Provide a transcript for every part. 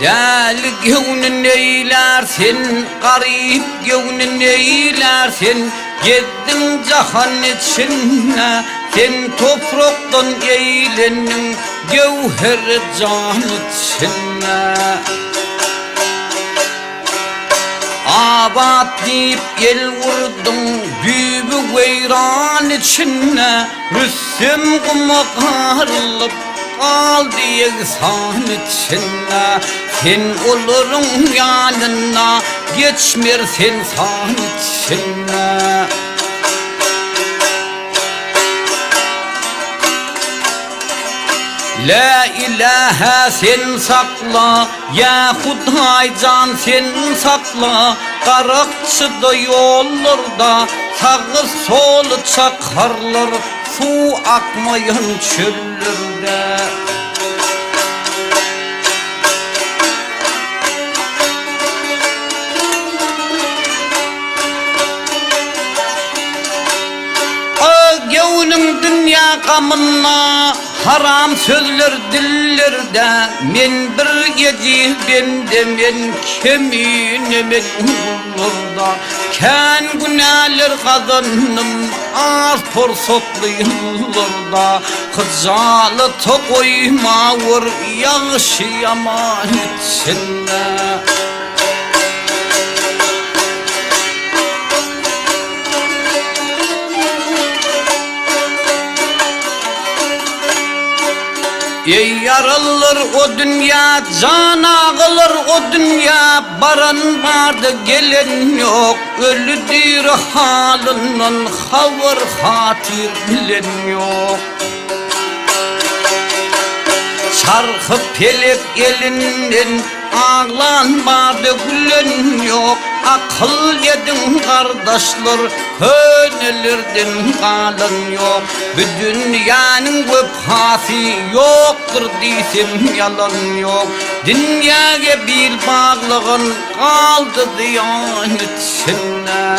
Del gönlün eylersin, garip gönlün eylersin. Geddin cahan içine, sen topraktan eylenin gevher can içine. Abat deyip el vurdum büyük veyran içine. Rüssüm kuma karılıp kaldı yeksan içine. Sen olurun yanına geçmer sen san içine. La ilahe sen sakla, ya Huday can sen sakla. Karakçıda yollarda sağı solu çakarlar, su akmayan çöllerde. Gönlüm dünya kamına haram sözler dillerde. Men bir gece bende men keminemen burada. Ken günaler kazanım az forsotlu yıllarda. Kızalı tokoyma vur yağışı yaman içinde. Ey yaralır o dünya, can ağılır o dünya. Baran vardı gelen yok, ölüdür halından haber hatir bilen yok. Çarkı pelep elinden ağlanmadı gülen yok. Akıl yedin kardeşler, könelerden kalan yok. Bu dünyanın vefası yoktur desem yalan yok. Dünyaya bir bağlığın kaldı diyan içine.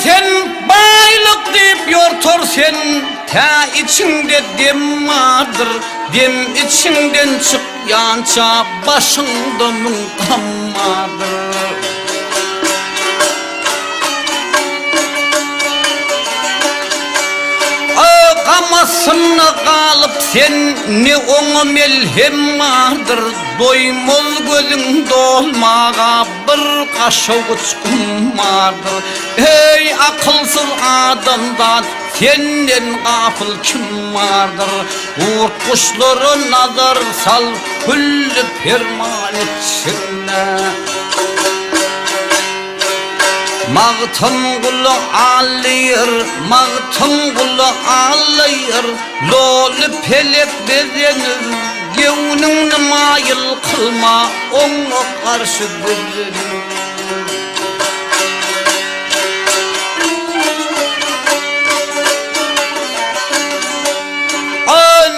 Sen baylık deyip yortor sen. Ta içinde dem vardır, dem içinden çıkyança başında mınkam vardır. Kamasına kalıp sen ne onu melhem vardır. Doymaz gözün dolmağa bir kaşık uçkum vardır. Ey akılsız adamdan senden gafıl kim vardır? Uğurt kuşları nazar sal küllü ferman içine. Mağtın kulu ağlayır, mağtın kulu ağlayır. Lolu pelep bezenir, gönlünü mayıl kılma, ona karşı gözünü.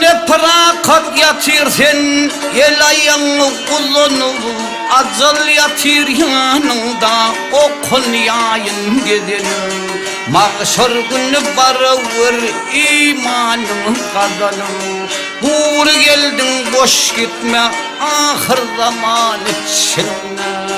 Ne prakat yatır sen, el ayağını uzunu. Acıl yatır yanında, okun yayın gidelim. Mahşer günü varır imanın kazanım. Uğur geldin boş gitme ahır zaman içine.